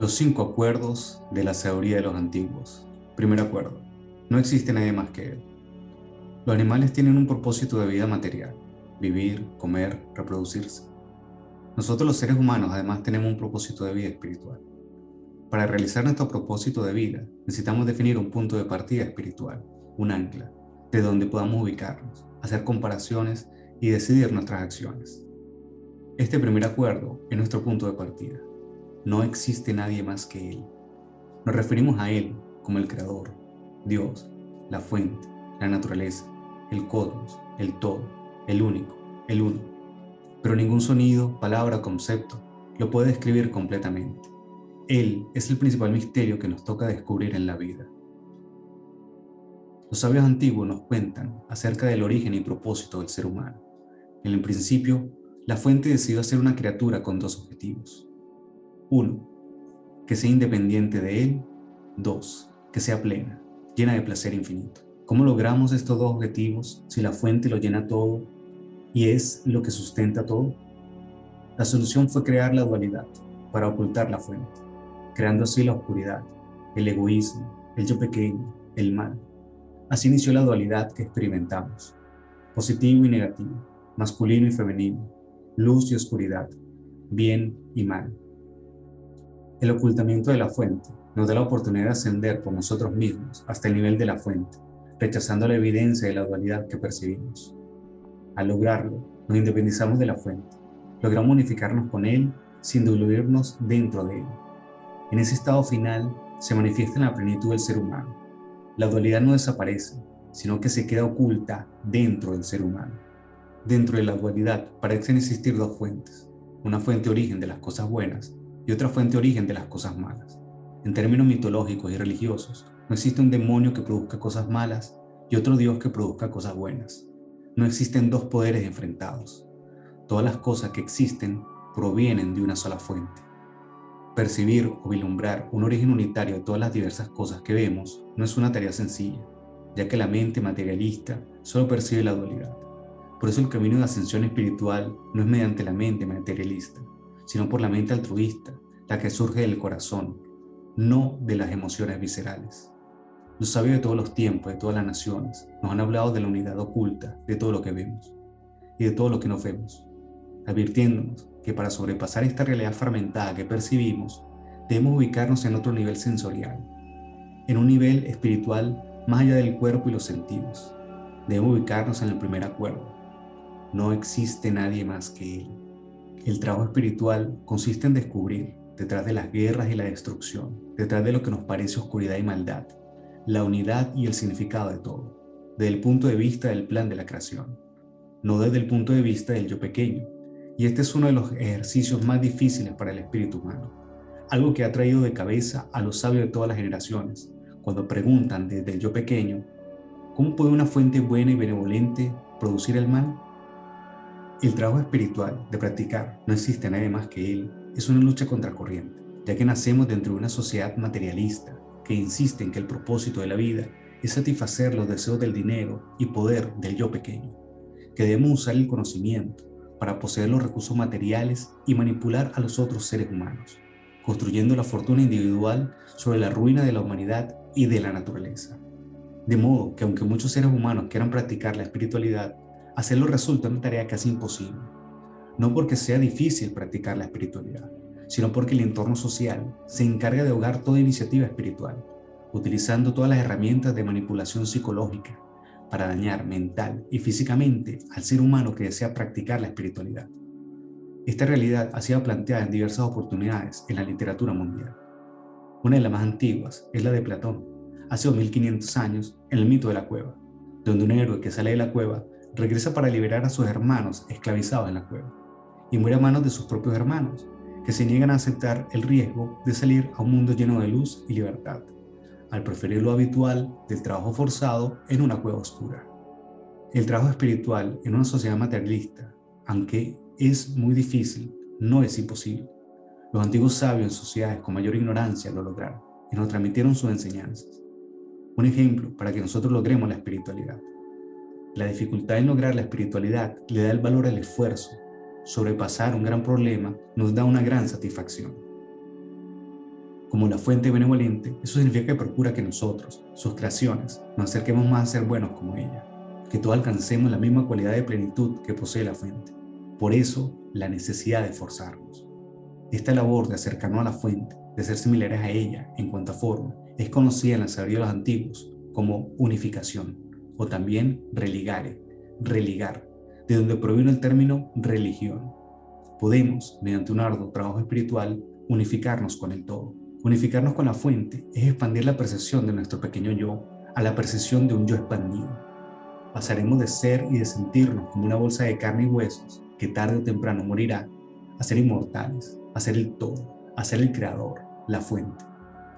Los 5 acuerdos de la sabiduría de los antiguos. Primer acuerdo. No existe nadie más que él. Los animales tienen un propósito de vida material: vivir, comer, reproducirse. Nosotros los seres humanos además tenemos un propósito de vida espiritual. Para realizar nuestro propósito de vida necesitamos definir un punto de partida espiritual, un ancla, de donde podamos ubicarnos, hacer comparaciones y decidir nuestras acciones. Este primer acuerdo es nuestro punto de partida. No existe nadie más que Él. Nos referimos a Él como el Creador, Dios, la fuente, la naturaleza, el cosmos, el todo, el único, el uno. Pero ningún sonido, palabra o concepto lo puede describir completamente. Él es el principal misterio que nos toca descubrir en la vida. Los sabios antiguos nos cuentan acerca del origen y propósito del ser humano. En el principio, la fuente decidió hacer una criatura con 2 objetivos. 1. Que sea independiente de él. 2. Que sea plena, llena de placer infinito. ¿Cómo logramos estos 2 objetivos si la fuente lo llena todo y es lo que sustenta todo? La solución fue crear la dualidad para ocultar la fuente, creando así la oscuridad, el egoísmo, el yo pequeño, el mal. Así inició la dualidad que experimentamos: positivo y negativo, masculino y femenino, luz y oscuridad, bien y mal. El ocultamiento de la fuente nos da la oportunidad de ascender por nosotros mismos hasta el nivel de la fuente, rechazando la evidencia de la dualidad que percibimos. Al lograrlo, nos independizamos de la fuente, logramos unificarnos con Él sin diluirnos dentro de Él. En ese estado final se manifiesta la plenitud del ser humano. La dualidad no desaparece, sino que se queda oculta dentro del ser humano. Dentro de la dualidad parecen existir 2 fuentes: una fuente origen de las cosas buenas y otra fuente origen de las cosas malas. En términos mitológicos y religiosos, no existe un demonio que produzca cosas malas y otro Dios que produzca cosas buenas. No existen 2 poderes enfrentados. Todas las cosas que existen provienen de una sola fuente. Percibir o vislumbrar un origen unitario de todas las diversas cosas que vemos no es una tarea sencilla, ya que la mente materialista solo percibe la dualidad. Por eso el camino de ascensión espiritual no es mediante la mente materialista, sino por la mente altruista, la que surge del corazón, no de las emociones viscerales. Los sabios de todos los tiempos, de todas las naciones, nos han hablado de la unidad oculta de todo lo que vemos y de todo lo que no vemos, advirtiéndonos que para sobrepasar esta realidad fragmentada que percibimos, debemos ubicarnos en otro nivel sensorial, en un nivel espiritual más allá del cuerpo y los sentidos. Debemos ubicarnos en el primer acuerdo: no existe nadie más que Él. El trabajo espiritual consiste en descubrir, detrás de las guerras y la destrucción, detrás de lo que nos parece oscuridad y maldad, la unidad y el significado de todo, desde el punto de vista del plan de la creación, no desde el punto de vista del yo pequeño. Y este es uno de los ejercicios más difíciles para el espíritu humano, algo que ha traído de cabeza a los sabios de todas las generaciones, cuando preguntan desde el yo pequeño: ¿cómo puede una fuente buena y benevolente producir el mal? El trabajo espiritual de practicar no existe nadie más que Él es una lucha contracorriente, ya que nacemos dentro de una sociedad materialista que insiste en que el propósito de la vida es satisfacer los deseos del dinero y poder del yo pequeño, que debemos usar el conocimiento para poseer los recursos materiales y manipular a los otros seres humanos, construyendo la fortuna individual sobre la ruina de la humanidad y de la naturaleza. De modo que aunque muchos seres humanos quieran practicar la espiritualidad, hacerlo resulta una tarea casi imposible. No porque sea difícil practicar la espiritualidad, sino porque el entorno social se encarga de ahogar toda iniciativa espiritual, utilizando todas las herramientas de manipulación psicológica para dañar mental y físicamente al ser humano que desea practicar la espiritualidad. Esta realidad ha sido planteada en diversas oportunidades en la literatura mundial. Una de las más antiguas es la de Platón, hace 2500 años, en el mito de la cueva, donde un héroe que sale de la cueva regresa para liberar a sus hermanos esclavizados en la cueva, y muere a manos de sus propios hermanos, que se niegan a aceptar el riesgo de salir a un mundo lleno de luz y libertad, al preferir lo habitual del trabajo forzado en una cueva oscura. El trabajo espiritual en una sociedad materialista, aunque es muy difícil, no es imposible. Los antiguos sabios en sociedades con mayor ignorancia lo lograron y nos transmitieron sus enseñanzas. Un ejemplo para que nosotros logremos la espiritualidad. La dificultad en lograr la espiritualidad le da el valor al esfuerzo. Sobrepasar un gran problema nos da una gran satisfacción. Como la fuente benevolente, eso significa que procura que nosotros, sus creaciones, nos acerquemos más a ser buenos como ella, que todos alcancemos la misma cualidad de plenitud que posee la fuente. Por eso, la necesidad de esforzarnos. Esta labor de acercarnos a la fuente, de ser similares a ella en cuanto a forma, es conocida en la sabiduría de los antiguos como unificación, o también religare, religar, de donde proviene el término religión. Podemos, mediante un arduo trabajo espiritual, unificarnos con el todo. Unificarnos con la fuente es expandir la percepción de nuestro pequeño yo a la percepción de un yo expandido. Pasaremos de ser y de sentirnos como una bolsa de carne y huesos que tarde o temprano morirá, a ser inmortales, a ser el todo, a ser el creador, la fuente.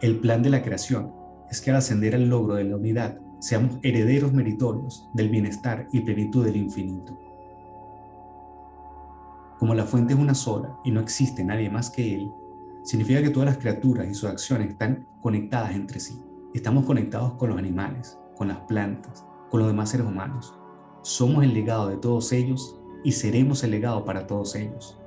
El plan de la creación es que al ascender al logro de la unidad, seamos herederos meritorios del bienestar y plenitud del infinito. Como la fuente es una sola y no existe nadie más que Él, significa que todas las criaturas y sus acciones están conectadas entre sí. Estamos conectados con los animales, con las plantas, con los demás seres humanos. Somos el legado de todos ellos y seremos el legado para todos ellos.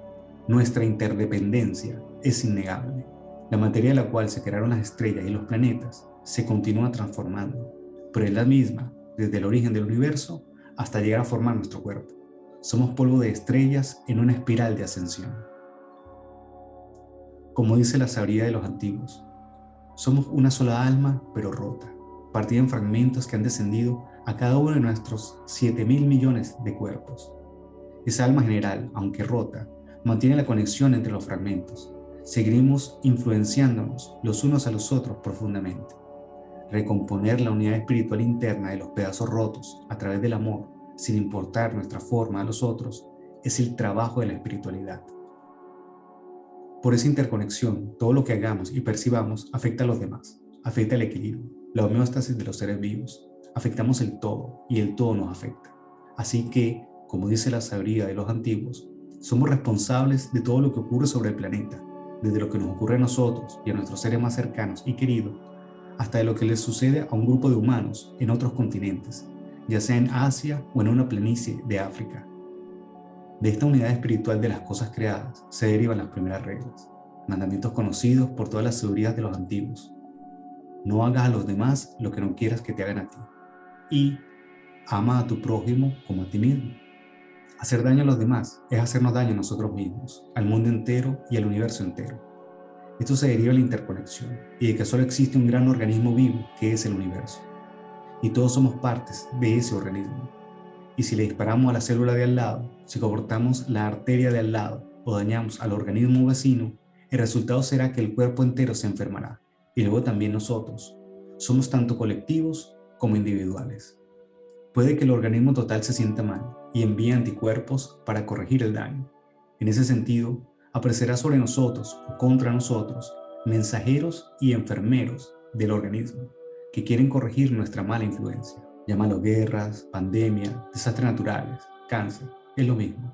Nuestra interdependencia es innegable. La materia de la cual se crearon las estrellas y los planetas se continúa transformando, pero es la misma desde el origen del universo hasta llegar a formar nuestro cuerpo. Somos polvo de estrellas en una espiral de ascensión. Como dice la sabiduría de los antiguos, somos una sola alma pero rota, partida en fragmentos que han descendido a cada uno de nuestros 7.000 millones de cuerpos. Esa alma general, aunque rota, mantiene la conexión entre los fragmentos. Seguiremos influenciándonos los unos a los otros profundamente. Recomponer la unidad espiritual interna de los pedazos rotos a través del amor, sin importar nuestra forma a los otros, es el trabajo de la espiritualidad. Por esa interconexión, todo lo que hagamos y percibamos afecta a los demás, afecta el equilibrio, la homeostasis de los seres vivos. Afectamos el todo y el todo nos afecta. Así que, como dice la sabiduría de los antiguos, somos responsables de todo lo que ocurre sobre el planeta, desde lo que nos ocurre a nosotros y a nuestros seres más cercanos y queridos, hasta de lo que les sucede a un grupo de humanos en otros continentes, ya sea en Asia o en una planicie de África. De esta unidad espiritual de las cosas creadas se derivan las primeras reglas, mandamientos conocidos por todas las sabidurías de los antiguos. No hagas a los demás lo que no quieras que te hagan a ti. Y ama a tu prójimo como a ti mismo. Hacer daño a los demás es hacernos daño a nosotros mismos, al mundo entero y al universo entero. Esto se deriva de la interconexión y de que solo existe un gran organismo vivo que es el universo. Y todos somos partes de ese organismo. Y si le disparamos a la célula de al lado, si cortamos la arteria de al lado o dañamos al organismo vecino, el resultado será que el cuerpo entero se enfermará y luego también nosotros. Somos tanto colectivos como individuales. Puede que el organismo total se sienta mal y envíe anticuerpos para corregir el daño. En ese sentido, aparecerá sobre nosotros o contra nosotros mensajeros y enfermeros del organismo que quieren corregir nuestra mala influencia. Llámalo guerras, pandemia, desastres naturales, cáncer, es lo mismo.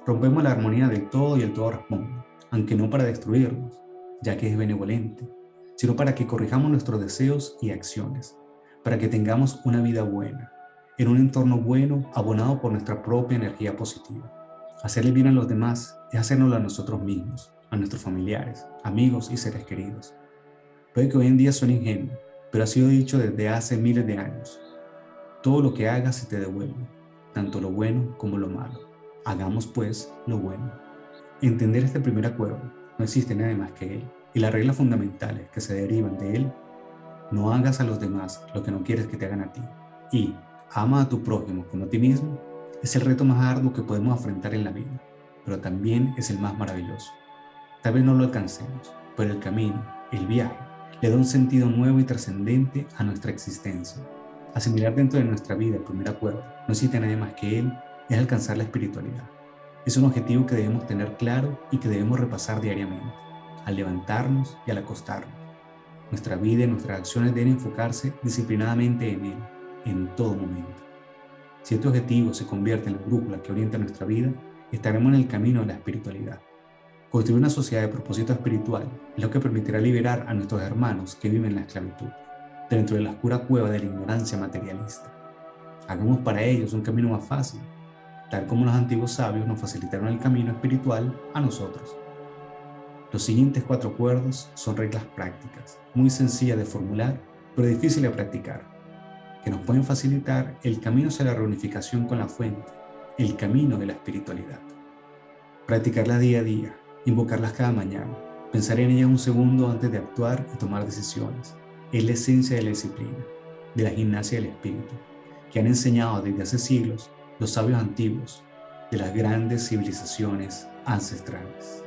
Rompemos la armonía del todo y el todo responde, aunque no para destruirnos, ya que es benevolente, sino para que corrijamos nuestros deseos y acciones, para que tengamos una vida buena, en un entorno bueno abonado por nuestra propia energía positiva. Hacerle bien a los demás es hacérnoslo a nosotros mismos, a nuestros familiares, amigos y seres queridos. Puede que hoy en día suene ingenuo, pero ha sido dicho desde hace miles de años. Todo lo que hagas se te devuelve, tanto lo bueno como lo malo. Hagamos pues lo bueno. Entender este primer acuerdo, no existe nadie más que Él, y las reglas fundamentales que se derivan de Él, no hagas a los demás lo que no quieres que te hagan a ti, y ama a tu prójimo como a ti mismo, es el reto más arduo que podemos afrontar en la vida, pero también es el más maravilloso. Tal vez no lo alcancemos, pero el camino, el viaje, le da un sentido nuevo y trascendente a nuestra existencia. Asimilar dentro de nuestra vida el primer acuerdo, no existe nadie más que Él, es alcanzar la espiritualidad. Es un objetivo que debemos tener claro y que debemos repasar diariamente, al levantarnos y al acostarnos. Nuestra vida y nuestras acciones deben enfocarse disciplinadamente en Él, en todo momento. Si este objetivo se convierte en la brújula que orienta nuestra vida, estaremos en el camino de la espiritualidad. Construir una sociedad de propósito espiritual es lo que permitirá liberar a nuestros hermanos que viven en la esclavitud, dentro de la oscura cueva de la ignorancia materialista. Hagamos para ellos un camino más fácil, tal como los antiguos sabios nos facilitaron el camino espiritual a nosotros. Los siguientes 4 acuerdos son reglas prácticas, muy sencillas de formular, pero difíciles de practicar, que nos pueden facilitar el camino hacia la reunificación con la fuente, el camino de la espiritualidad. Practicarlas día a día, invocarlas cada mañana, pensar en ellas un segundo antes de actuar y tomar decisiones, es la esencia de la disciplina, de la gimnasia del espíritu, que han enseñado desde hace siglos los sabios antiguos de las grandes civilizaciones ancestrales.